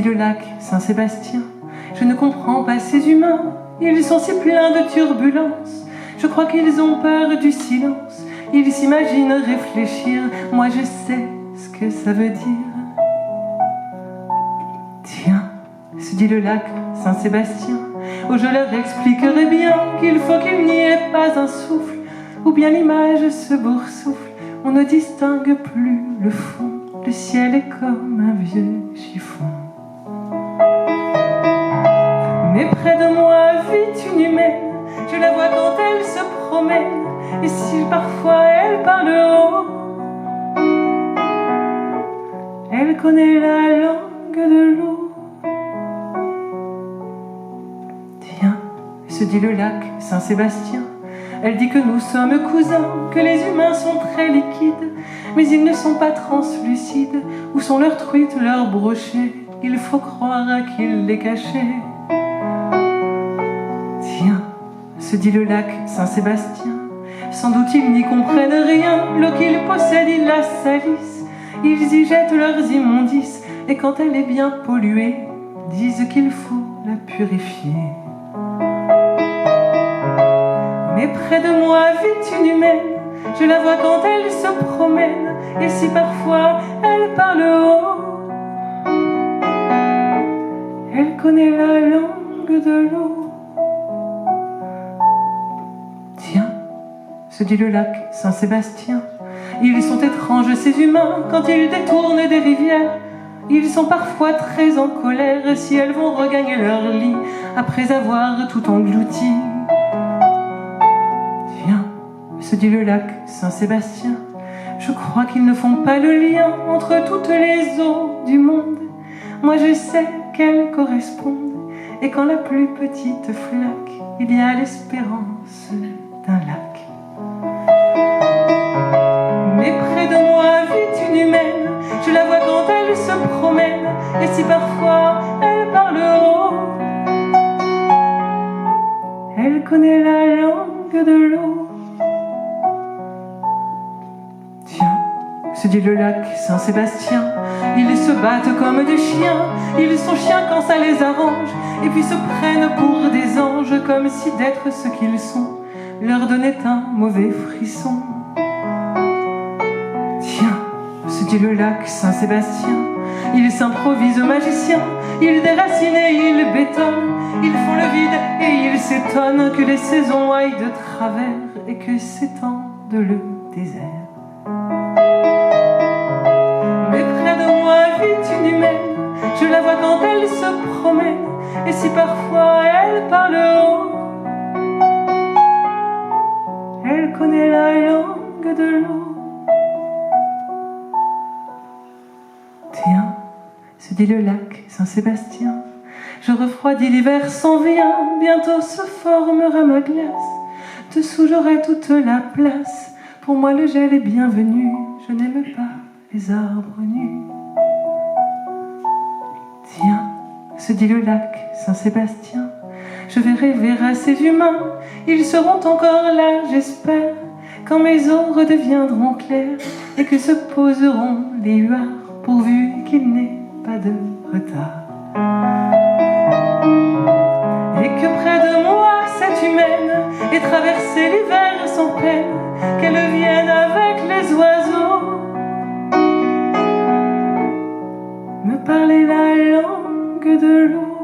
dit le lac Saint-Sébastien. Je ne comprends pas ces humains, ils sont si pleins de turbulences. Je crois qu'ils ont peur du silence, ils s'imaginent réfléchir. Moi je sais ce que ça veut dire. Tiens, se dit le lac Saint-Sébastien, oh je leur expliquerai bien qu'il faut qu'il n'y ait pas un souffle, ou bien l'image se boursoufle, on ne distingue plus le fond, le ciel est comme un vieux chiffon. Mais près de moi vit une humaine, je la vois quand elle se promène, et si parfois elle parle haut, elle connaît la langue de l'eau. Tiens, se dit le lac Saint-Sébastien, elle dit que nous sommes cousins, que les humains sont très liquides, mais ils ne sont pas translucides. Où sont leurs truites, leurs brochets? Il faut croire qu'ils les cachaient. Tiens, se dit le lac Saint-Sébastien, sans doute ils n'y comprennent rien. L'eau qu'ils possèdent, ils la salissent, ils y jettent leurs immondices, et quand elle est bien polluée, disent qu'il faut la purifier. Mais près de moi vit une humaine, je la vois quand elle se promène, et si parfois elle parle haut, elle connaît la langue de l'eau. Tiens, se dit le lac Saint-Sébastien, ils sont étranges ces humains quand ils détournent des rivières. Ils sont parfois très en colère si elles vont regagner leur lit après avoir tout englouti. Tiens, se dit le lac Saint-Sébastien, je crois qu'ils ne font pas le lien entre toutes les eaux du monde. Moi je sais qu'elles correspondent, et quand la plus petite flaque, il y a l'espérance d'un lac. Mais près de moi vit une humaine, je la vois quand elle se promène, et si parfois elle parle haut, elle connaît la langue de l'eau. Tiens, se dit le lac Saint-Sébastien, ils se battent comme des chiens, ils sont chiens quand ça les arrange, et puis se prennent pour des anges, comme si d'être ce qu'ils sont leur donnait un mauvais frisson. Tiens, se dit le lac Saint-Sébastien, ils s'improvisent magiciens, ils déracinent et ils bétonnent, ils font le vide et ils s'étonnent que les saisons aillent de travers et que s'étende le désert. Mais près de moi vit une humaine, je la vois quand elle se promène, et si parfois elle parle haut, elle connaît la langue de l'eau. Tiens, se dit le lac Saint-Sébastien, je refroidis, l'hiver s'en vient, bientôt se formera ma glace. Dessous j'aurai toute la place, pour moi le gel est bienvenu, je n'aime pas les arbres nus. Tiens, se dit le lac Saint-Sébastien, je vais rêver à ces humains, ils seront encore là, j'espère, quand mes eaux redeviendront claires et que se poseront les huards, pourvu qu'il n'ait pas de retard. Et que près de moi cette humaine ait traversé l'hiver sans peine, qu'elle vienne avec les oiseaux me parler la langue de l'eau.